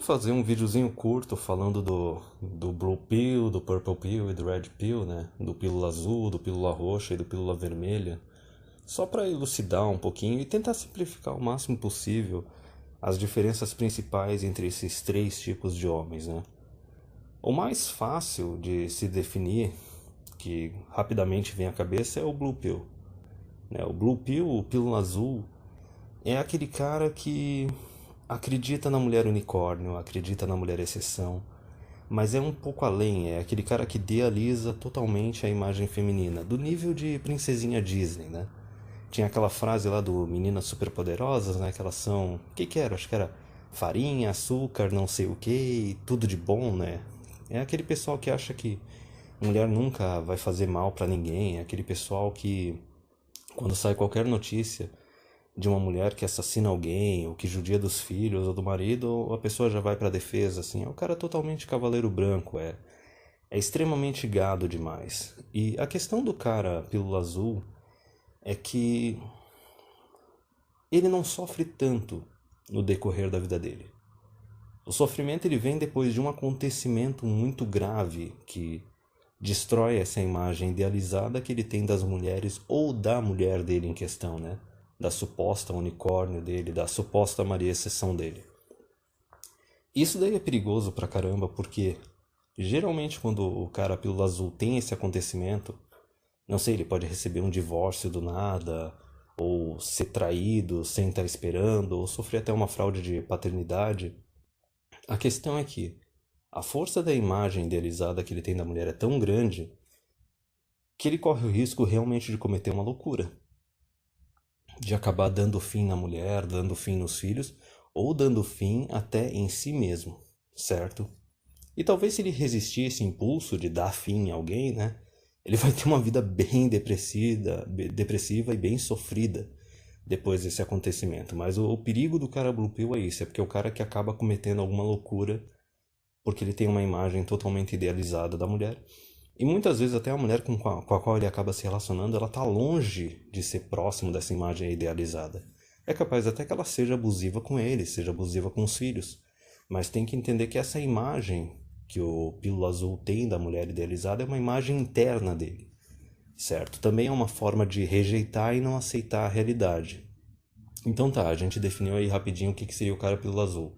vamos fazer um videozinho curto falando do Blue Pill, do Purple Pill e do Red Pill, né? Do pílula azul, do pílula roxa e do pílula vermelha. Só para elucidar um pouquinho e tentar simplificar o máximo possível as diferenças principais entre esses três tipos de homens, né? O mais fácil de se definir, que rapidamente vem à cabeça, é o Blue Pill, né? O Blue Pill, o pílula azul, é aquele cara que acredita na mulher unicórnio, acredita na mulher exceção, mas é um pouco além, é aquele cara que idealiza totalmente a imagem feminina, do nível de princesinha Disney, né? Tinha aquela frase lá do Meninas Superpoderosas, né? Que elas são... O que que era? Acho que era farinha, açúcar, não sei o que, tudo de bom, né? É aquele pessoal que acha que mulher nunca vai fazer mal pra ninguém, é aquele pessoal que, quando sai qualquer notícia de uma mulher que assassina alguém, ou que judia dos filhos ou do marido, a pessoa já vai pra defesa, assim. É um cara totalmente cavaleiro branco, é extremamente gado demais. E a questão do cara pílula azul é que ele não sofre tanto no decorrer da vida dele. O sofrimento ele vem depois de um acontecimento muito grave que destrói essa imagem idealizada que ele tem das mulheres ou da mulher dele em questão, né? Da suposta unicórnio dele, da suposta Maria Exceção dele. Isso daí é perigoso pra caramba porque geralmente quando o cara pílula azul tem esse acontecimento, não sei, ele pode receber um divórcio do nada, ou ser traído sem estar esperando, ou sofrer até uma fraude de paternidade. A questão é que a força da imagem idealizada que ele tem da mulher é tão grande que ele corre o risco realmente de cometer uma loucura. De acabar dando fim na mulher, dando fim nos filhos, ou dando fim até em si mesmo, certo? E talvez se ele resistir a esse impulso de dar fim em alguém, né? Ele vai ter uma vida bem depressiva e bem sofrida depois desse acontecimento. Mas o perigo do cara Blue Pill é isso, é porque é o cara que acaba cometendo alguma loucura porque ele tem uma imagem totalmente idealizada da mulher. E muitas vezes até a mulher com a qual ele acaba se relacionando, ela está longe de ser próximo dessa imagem idealizada. É capaz até que ela seja abusiva com ele, seja abusiva com os filhos. Mas tem que entender que essa imagem que o pílula azul tem da mulher idealizada é uma imagem interna dele, certo? Também é uma forma de rejeitar e não aceitar a realidade. Então tá, a gente definiu aí rapidinho o que seria o cara pílula azul.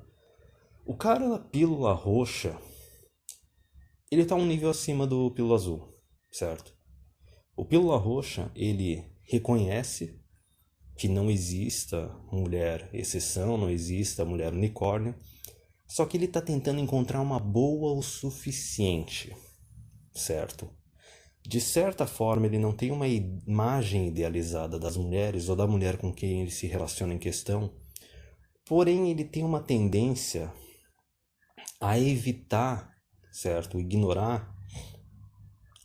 O cara da pílula roxa, ele tá um nível acima do pílula azul, certo? O pílula roxa, ele reconhece que não exista mulher exceção, não exista mulher unicórnio, só que ele está tentando encontrar uma boa o suficiente, certo? De certa forma, ele não tem uma imagem idealizada das mulheres ou da mulher com quem ele se relaciona em questão, porém ele tem uma tendência a evitar, certo? Ignorar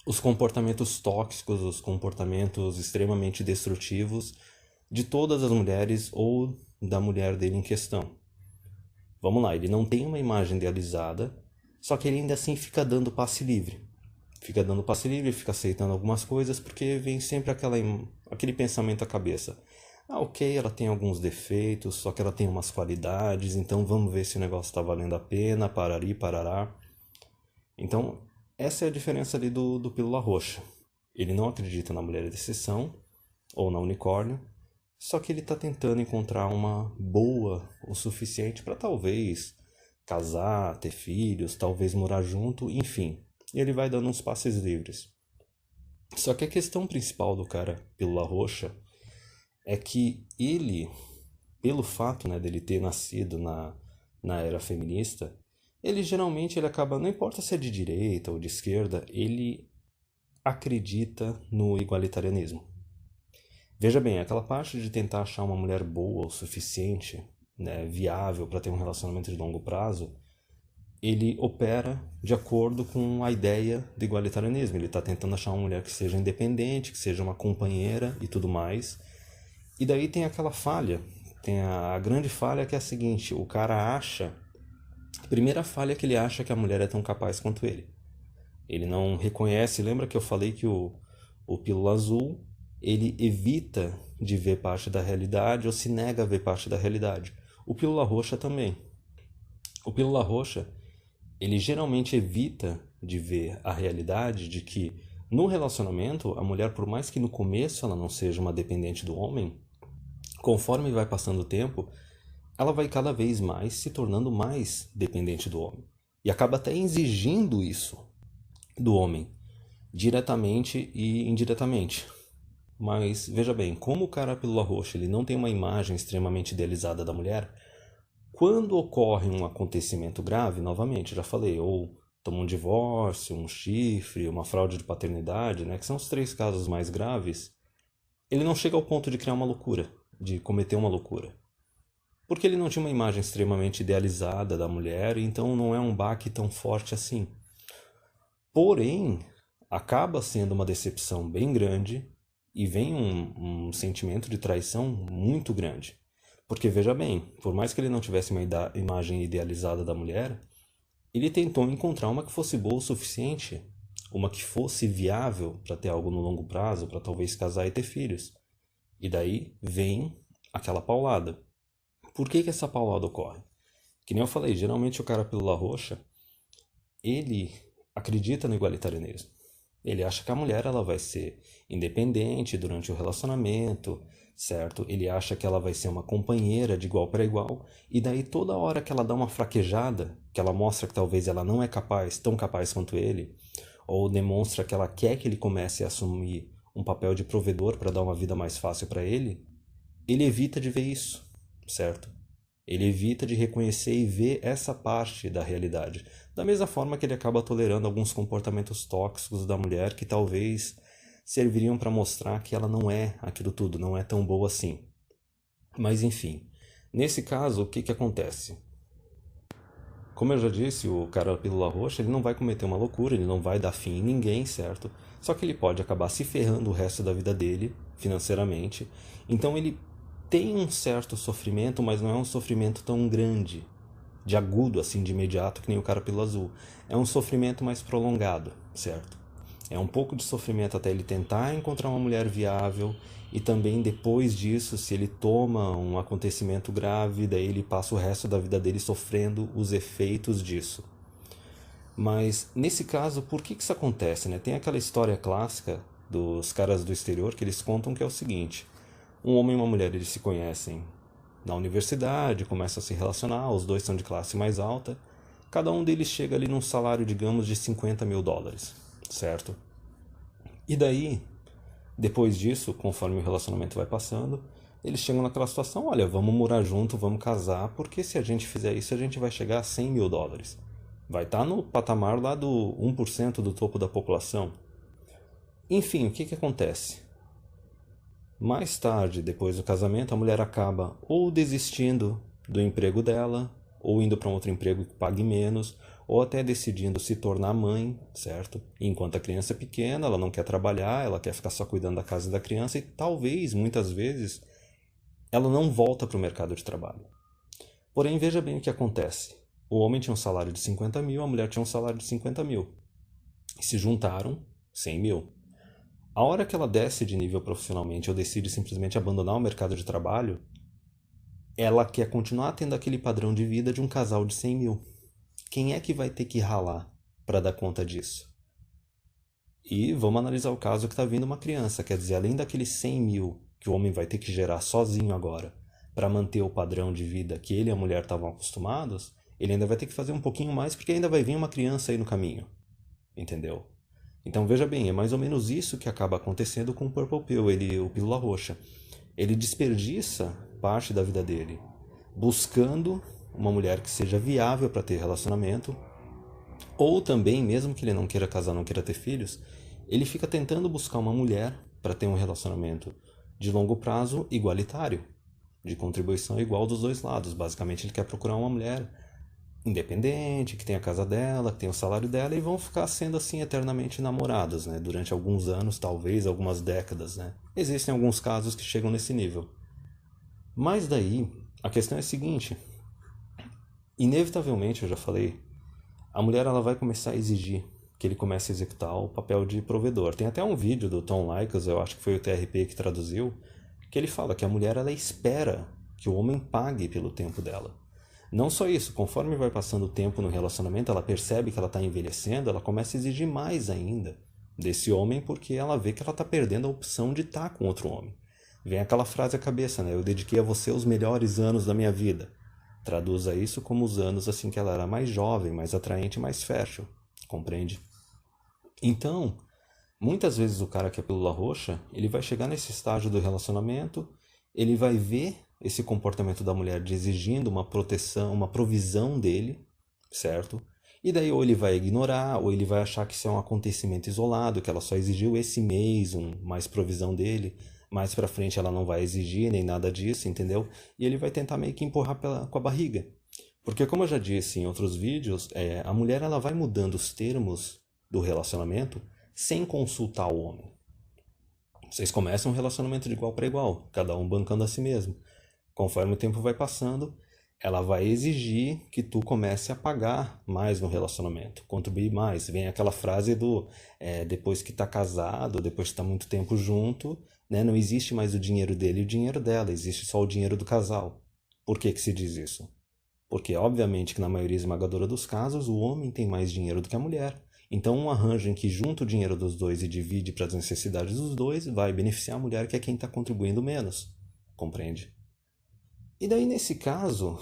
os comportamentos tóxicos, os comportamentos extremamente destrutivos de todas as mulheres ou da mulher dele em questão. Vamos lá, ele não tem uma imagem idealizada, só que ele ainda assim fica dando passe livre. Fica dando passe livre, fica aceitando algumas coisas, porque vem sempre aquele pensamento à cabeça. Ah, ok, ela tem alguns defeitos, só que ela tem umas qualidades, então vamos ver se o negócio está valendo a pena, parari, parará. Então, essa é a diferença ali do pílula roxa. Ele não acredita na mulher de exceção, ou na unicórnio, só que ele está tentando encontrar uma boa o suficiente para talvez casar, ter filhos, talvez morar junto, enfim. E ele vai dando uns passes livres. Só que a questão principal do cara pílula roxa é que ele, pelo fato, né, dele ter nascido na era feminista, ele geralmente ele acaba, não importa se é de direita ou de esquerda, ele acredita no igualitarianismo. Veja bem, aquela parte de tentar achar uma mulher boa o suficiente, né, viável para ter um relacionamento de longo prazo, ele opera de acordo com a ideia do igualitarianismo. Ele está tentando achar uma mulher que seja independente, que seja uma companheira e tudo mais. E daí tem aquela falha, tem a grande falha que é a seguinte, o cara acha, a primeira falha é que ele acha que a mulher é tão capaz quanto ele. Ele não reconhece, lembra que eu falei que o pílula azul, ele evita de ver parte da realidade ou se nega a ver parte da realidade. O pílula roxa também. O pílula roxa, ele geralmente evita de ver a realidade de que no relacionamento, a mulher, por mais que no começo ela não seja uma dependente do homem, conforme vai passando o tempo, ela vai cada vez mais se tornando mais dependente do homem. E acaba até exigindo isso do homem, diretamente e indiretamente. Mas veja bem, como o cara pílula roxa ele não tem uma imagem extremamente idealizada da mulher, quando ocorre um acontecimento grave, novamente, já falei, ou toma um divórcio, um chifre, uma fraude de paternidade, né, que são os 3 casos mais graves, ele não chega ao ponto de criar uma loucura, de cometer uma loucura. Porque ele não tinha uma imagem extremamente idealizada da mulher, então não é um baque tão forte assim. Porém, acaba sendo uma decepção bem grande e vem um sentimento de traição muito grande. Porque veja bem, por mais que ele não tivesse uma imagem idealizada da mulher, ele tentou encontrar uma que fosse boa o suficiente, uma que fosse viável para ter algo no longo prazo, para talvez casar e ter filhos. E daí vem aquela paulada. Por que essa paulada ocorre? Que nem eu falei, geralmente o cara pílula roxa, ele acredita no igualitarianismo. Ele acha que a mulher ela vai ser independente durante o relacionamento, certo? Ele acha que ela vai ser uma companheira de igual para igual, e daí toda hora que ela dá uma fraquejada, que ela mostra que talvez ela não é capaz, tão capaz quanto ele, ou demonstra que ela quer que ele comece a assumir um papel de provedor para dar uma vida mais fácil para ele evita de ver isso, certo? Ele evita de reconhecer e ver essa parte da realidade. Da mesma forma que ele acaba tolerando alguns comportamentos tóxicos da mulher que talvez serviriam para mostrar que ela não é aquilo tudo, não é tão boa assim. Mas enfim, nesse caso, o que acontece? Como eu já disse, o cara pílula roxa, ele não vai cometer uma loucura, ele não vai dar fim em ninguém, certo? Só que ele pode acabar se ferrando o resto da vida dele, financeiramente. Então ele tem um certo sofrimento, mas não é um sofrimento tão grande, de agudo, assim, de imediato, que nem o cara pílula azul. É um sofrimento mais prolongado, certo? É um pouco de sofrimento até ele tentar encontrar uma mulher viável e também depois disso, se ele toma um acontecimento grave, daí ele passa o resto da vida dele sofrendo os efeitos disso. Mas nesse caso, por que isso acontece, né? Tem aquela história clássica dos caras do exterior que eles contam que é o seguinte: um homem e uma mulher eles se conhecem na universidade, começam a se relacionar, os dois são de classe mais alta, cada um deles chega ali num salário, digamos, de $50.000, certo? E daí, depois disso, conforme o relacionamento vai passando, eles chegam naquela situação: olha, vamos morar junto, vamos casar, porque se a gente fizer isso, a gente vai chegar a $100.000. Vai estar no patamar lá do 1% do topo da população. Enfim, o que acontece? Mais tarde, depois do casamento, a mulher acaba ou desistindo do emprego dela, ou indo para um outro emprego que pague menos, ou até decidindo se tornar mãe, certo? Enquanto a criança é pequena, ela não quer trabalhar, ela quer ficar só cuidando da casa da criança e talvez, muitas vezes, ela não volta para o mercado de trabalho. Porém, veja bem o que acontece. O homem tinha um salário de 50 mil, a mulher tinha um salário de 50 mil. E se juntaram 100 mil. A hora que ela desce de nível profissionalmente ou decide simplesmente abandonar o mercado de trabalho, ela quer continuar tendo aquele padrão de vida de um casal de 100 mil. Quem é que vai ter que ralar para dar conta disso? E vamos analisar o caso que está vindo uma criança. Quer dizer, além daqueles 100 mil que o homem vai ter que gerar sozinho agora para manter o padrão de vida que ele e a mulher estavam acostumados, ele ainda vai ter que fazer um pouquinho mais porque ainda vai vir uma criança aí no caminho. Entendeu? Então veja bem, é mais ou menos isso que acaba acontecendo com o Purple Pill, o pílula roxa. Ele desperdiça parte da vida dele buscando uma mulher que seja viável para ter relacionamento, ou também, mesmo que ele não queira casar, não queira ter filhos, ele fica tentando buscar uma mulher para ter um relacionamento de longo prazo igualitário, de contribuição igual dos dois lados. Basicamente ele quer procurar uma mulher independente, que tem a casa dela, que tem o salário dela, e vão ficar sendo assim eternamente namorados, né? Durante alguns anos, talvez algumas décadas, né? Existem alguns casos que chegam nesse nível. Mas daí, a questão é a seguinte: inevitavelmente, eu já falei, a mulher ela vai começar a exigir que ele comece a executar o papel de provedor. Tem até um vídeo do Tom Likas, eu acho que foi o TRP que traduziu, que ele fala que a mulher ela espera que o homem pague pelo tempo dela. Não só isso, conforme vai passando o tempo no relacionamento, ela percebe que ela está envelhecendo, ela começa a exigir mais ainda desse homem porque ela vê que ela está perdendo a opção de estar com outro homem. Vem aquela frase à cabeça, né? Eu dediquei a você os melhores anos da minha vida. Traduza isso como os anos assim que ela era mais jovem, mais atraente, mais fértil. Compreende? Então, muitas vezes o cara que é pílula roxa, ele vai chegar nesse estágio do relacionamento, ele vai ver esse comportamento da mulher de exigindo uma proteção, uma provisão dele, certo? E daí ou ele vai ignorar, ou ele vai achar que isso é um acontecimento isolado, que ela só exigiu esse mês mais provisão dele, mais pra frente ela não vai exigir nem nada disso, entendeu? E ele vai tentar meio que empurrar com a barriga. Porque como eu já disse em outros vídeos, a mulher ela vai mudando os termos do relacionamento sem consultar o homem. Vocês começam um relacionamento de igual para igual, cada um bancando a si mesmo. Conforme o tempo vai passando, ela vai exigir que tu comece a pagar mais no relacionamento, contribuir mais. Vem aquela frase do depois que tá casado, depois que tá muito tempo junto, né, não existe mais o dinheiro dele e o dinheiro dela, existe só o dinheiro do casal. Por que que se diz isso? Porque, obviamente, que na maioria esmagadora dos casos, o homem tem mais dinheiro do que a mulher. Então, um arranjo em que junta o dinheiro dos dois e divide para as necessidades dos dois vai beneficiar a mulher, que é quem está contribuindo menos. Compreende? E daí, nesse caso,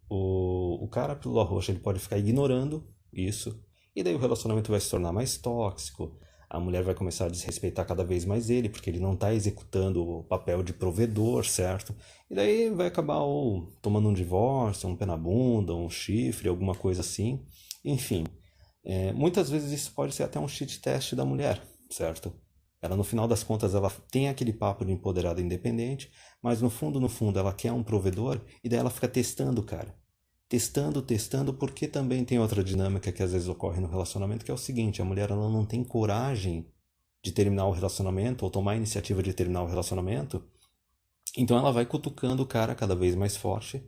o cara pílula roxa ele pode ficar ignorando isso. E daí o relacionamento vai se tornar mais tóxico. A mulher vai começar a desrespeitar cada vez mais ele, porque ele não está executando o papel de provedor, certo? E daí vai acabar ou tomando um divórcio, um pé na bunda, um chifre, alguma coisa assim. Enfim, muitas vezes isso pode ser até um cheat test da mulher, certo? Ela, no final das contas, ela tem aquele papo de empoderada independente, mas no fundo, ela quer um provedor e daí ela fica testando, cara. Testando, porque também tem outra dinâmica que às vezes ocorre no relacionamento, que é o seguinte, a mulher ela não tem coragem de terminar o relacionamento ou tomar a iniciativa de terminar o relacionamento, então ela vai cutucando o cara cada vez mais forte,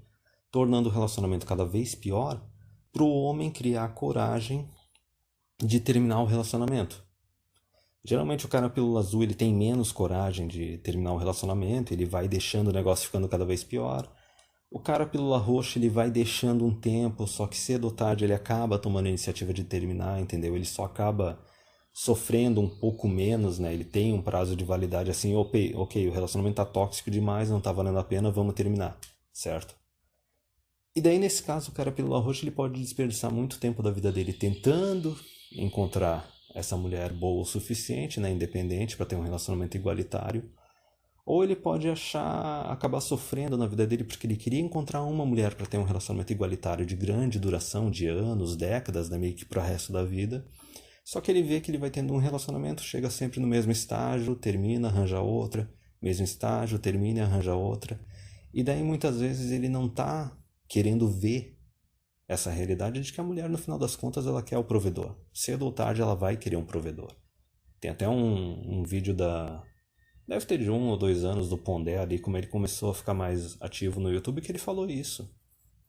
tornando o relacionamento cada vez pior, para o homem criar coragem de terminar o relacionamento. Geralmente o cara pílula azul ele tem menos coragem de terminar o relacionamento, ele vai deixando o negócio ficando cada vez pior. O cara pílula roxa ele vai deixando um tempo, só que cedo ou tarde ele acaba tomando a iniciativa de terminar, entendeu? Ele só acaba sofrendo um pouco menos, né? Ele tem um prazo de validade assim, ok, o relacionamento tá tóxico demais, não tá valendo a pena, vamos terminar, certo? E daí nesse caso o cara pílula roxa ele pode desperdiçar muito tempo da vida dele tentando encontrar essa mulher boa o suficiente, né, independente, para ter um relacionamento igualitário. Ou ele pode acabar sofrendo na vida dele porque ele queria encontrar uma mulher para ter um relacionamento igualitário de grande duração, de anos, décadas, né, meio que para o resto da vida. Só que ele vê que ele vai tendo um relacionamento, chega sempre no mesmo estágio, termina, arranja outra, mesmo estágio, termina e arranja outra. E daí muitas vezes ele não está querendo ver essa realidade de que a mulher, no final das contas, ela quer o provedor. Cedo ou tarde ela vai querer um provedor. Tem até um vídeo deve ter de 1 ou 2 anos do Pondé ali, como ele começou a ficar mais ativo no YouTube, que ele falou isso.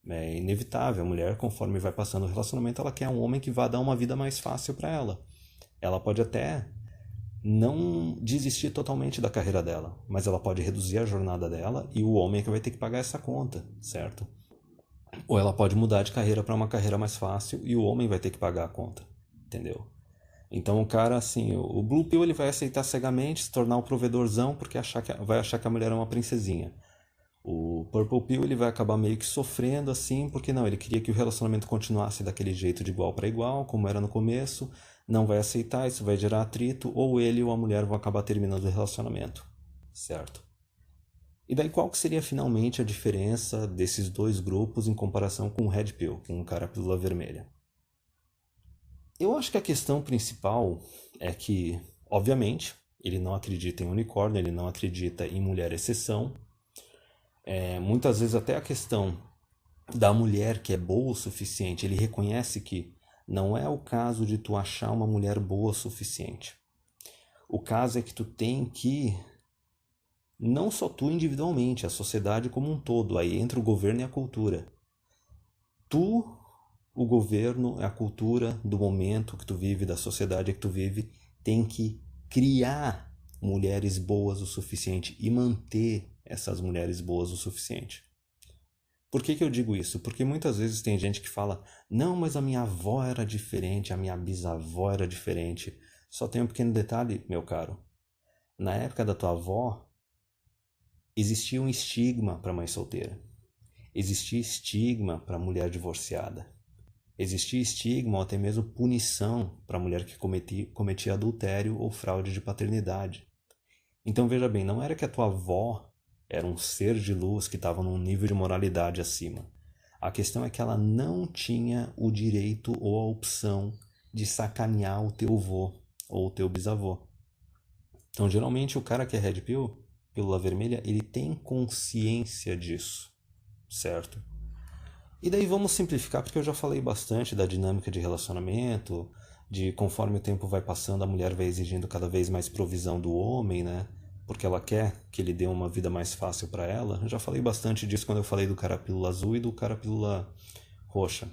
É inevitável, a mulher, conforme vai passando o relacionamento, ela quer um homem que vá dar uma vida mais fácil para ela. Ela pode até não desistir totalmente da carreira dela, mas ela pode reduzir a jornada dela e o homem é que vai ter que pagar essa conta, certo? Ou ela pode mudar de carreira para uma carreira mais fácil e o homem vai ter que pagar a conta, entendeu? Então o cara, assim, o Blue Pill ele vai aceitar cegamente, se tornar o provedorzão porque vai achar que a mulher é uma princesinha. O Purple Pill ele vai acabar meio que sofrendo assim, porque não, ele queria que o relacionamento continuasse daquele jeito de igual para igual, como era no começo, não vai aceitar, isso vai gerar atrito, ou ele ou a mulher vão acabar terminando o relacionamento, certo? E daí qual que seria finalmente a diferença desses dois grupos em comparação com o Red Pill, com o cara pílula vermelha? Eu acho que a questão principal é que, obviamente, ele não acredita em unicórnio, ele não acredita em mulher exceção. Muitas vezes até a questão da mulher que é boa o suficiente, ele reconhece que não é o caso de tu achar uma mulher boa o suficiente. O caso é que tu tem que, não só tu individualmente, a sociedade como um todo, aí entra o governo e a cultura. Tu, o governo, a cultura do momento que tu vive, da sociedade que tu vive, tem que criar mulheres boas o suficiente e manter essas mulheres boas o suficiente. Por que que eu digo isso? Porque muitas vezes tem gente que fala: não, mas a minha avó era diferente, a minha bisavó era diferente. Só tem um pequeno detalhe, meu caro. Na época da tua avó, existia um estigma para mãe solteira. Existia estigma para mulher divorciada. Existia estigma ou até mesmo punição para mulher que cometia adultério ou fraude de paternidade. Então veja bem, não era que a tua avó era um ser de luz que estava num nível de moralidade acima. A questão é que ela não tinha o direito ou a opção de sacanear o teu avô ou o teu bisavô. Então geralmente o cara que é Red Pill, pílula vermelha, ele tem consciência disso, certo? E daí vamos simplificar, porque eu já falei bastante da dinâmica de relacionamento, de conforme o tempo vai passando, a mulher vai exigindo cada vez mais provisão do homem, né? Porque ela quer que ele dê uma vida mais fácil para ela. Eu já falei bastante disso quando eu falei do cara pílula azul e do cara pílula roxa.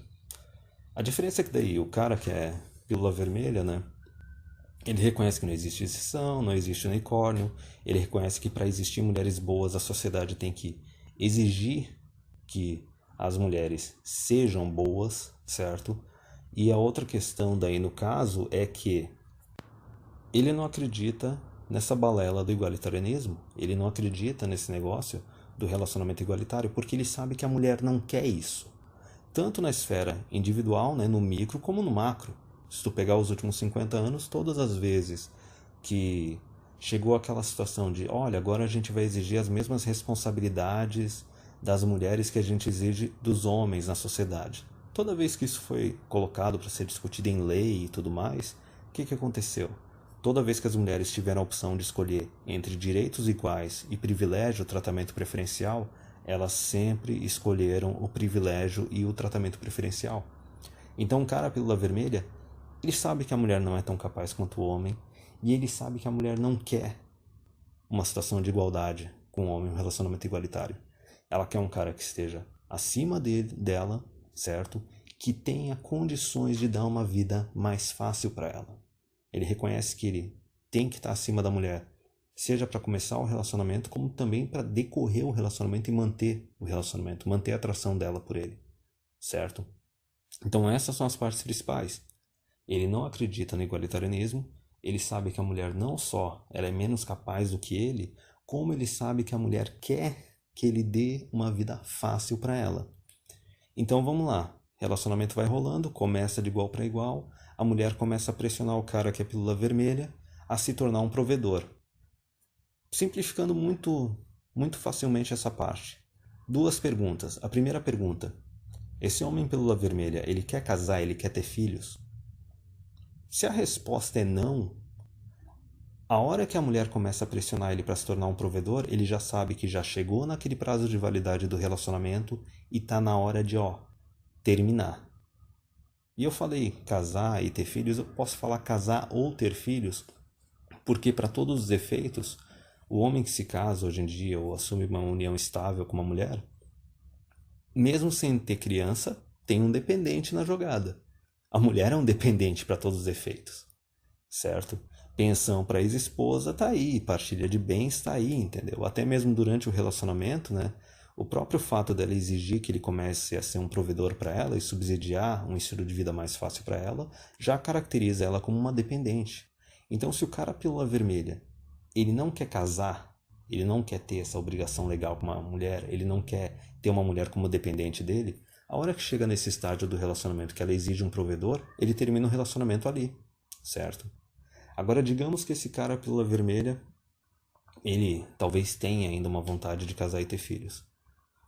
A diferença é que daí o cara que é pílula vermelha, né? Ele reconhece que não existe exceção, não existe unicórnio. Ele reconhece que para existir mulheres boas, a sociedade tem que exigir que as mulheres sejam boas, certo? E a outra questão daí no caso é que ele não acredita nessa balela do igualitarianismo. Ele não acredita nesse negócio do relacionamento igualitário porque ele sabe que a mulher não quer isso. Tanto na esfera individual, né, no micro, como no macro. Se tu pegar os últimos 50 anos, todas as vezes que chegou aquela situação de, olha, agora a gente vai exigir as mesmas responsabilidades das mulheres que a gente exige dos homens na sociedade. Toda vez que isso foi colocado para ser discutido em lei e tudo mais, o que aconteceu? Toda vez que as mulheres tiveram a opção de escolher entre direitos iguais e privilégio, tratamento preferencial, elas sempre escolheram o privilégio e o tratamento preferencial. Então, um cara pílula vermelha, ele sabe que a mulher não é tão capaz quanto o homem e ele sabe que a mulher não quer uma situação de igualdade com o homem, um relacionamento igualitário. Ela quer um cara que esteja acima dela, certo? Que tenha condições de dar uma vida mais fácil para ela. Ele reconhece que ele tem que estar acima da mulher, seja para começar o relacionamento, como também para decorrer o relacionamento e manter o relacionamento, manter a atração dela por ele, certo? Então essas são as partes principais. Ele não acredita no igualitarianismo, ele sabe que a mulher não só ela é menos capaz do que ele, como ele sabe que a mulher quer que ele dê uma vida fácil para ela. Então vamos lá, relacionamento vai rolando, começa de igual para igual, a mulher começa a pressionar o cara que é pílula vermelha a se tornar um provedor. Simplificando muito facilmente essa parte. Duas perguntas. A primeira pergunta: esse homem pílula vermelha, ele quer casar, ele quer ter filhos? Se a resposta é não, a hora que a mulher começa a pressionar ele para se tornar um provedor, ele já sabe que já chegou naquele prazo de validade do relacionamento e tá na hora de, terminar. E eu falei casar e ter filhos, eu posso falar casar ou ter filhos, porque para todos os efeitos, o homem que se casa hoje em dia ou assume uma união estável com uma mulher, mesmo sem ter criança, tem um dependente na jogada. A mulher é um dependente para todos os efeitos, certo? Pensão para ex-esposa tá aí, partilha de bens tá aí, entendeu? Até mesmo durante o relacionamento, né? O próprio fato dela exigir que ele comece a ser um provedor para ela e subsidiar um estilo de vida mais fácil para ela, já caracteriza ela como uma dependente. Então, se o cara pílula vermelha, ele não quer casar, ele não quer ter essa obrigação legal com uma mulher, ele não quer ter uma mulher como dependente dele, a hora que chega nesse estágio do relacionamento que ela exige um provedor, ele termina o relacionamento ali, certo? Agora, digamos que esse cara pílula vermelha, ele talvez tenha ainda uma vontade de casar e ter filhos.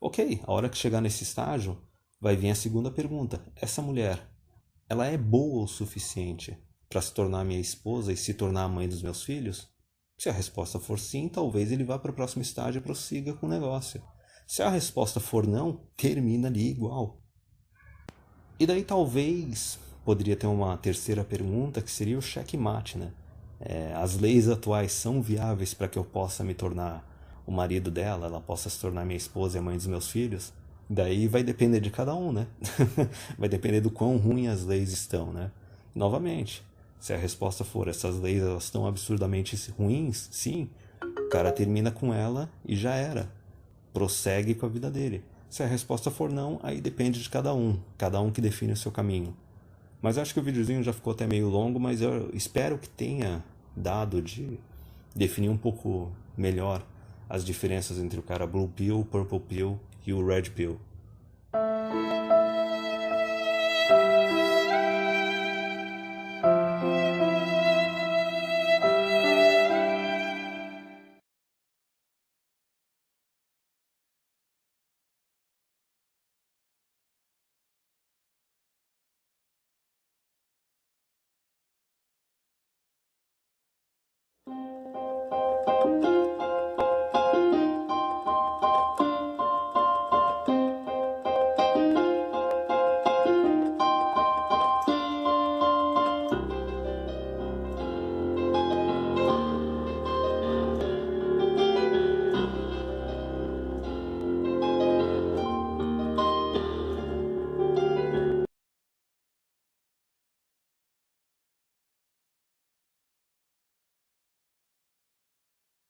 Ok, a hora que chegar nesse estágio, vai vir a segunda pergunta. Essa mulher, ela é boa o suficiente para se tornar minha esposa e se tornar a mãe dos meus filhos? Se a resposta for sim, talvez ele vá para o próximo estágio e prossiga com o negócio. Se a resposta for não, termina ali igual. E daí talvez poderia ter uma terceira pergunta que seria o checkmate, né? As leis atuais são viáveis para que eu possa me tornar o marido dela, ela possa se tornar minha esposa e a mãe dos meus filhos? Daí vai depender de cada um, né? Vai depender do quão ruim as leis estão, né? Novamente, se a resposta for essas leis elas estão absurdamente ruins, sim, o cara termina com ela e já era. Prossegue com a vida dele. Se a resposta for não, aí depende de cada um que define o seu caminho. Mas eu acho que o videozinho já ficou até meio longo, mas eu espero que tenha dado de definir um pouco melhor as diferenças entre o cara Blue Pill, Purple Pill e o Red Pill.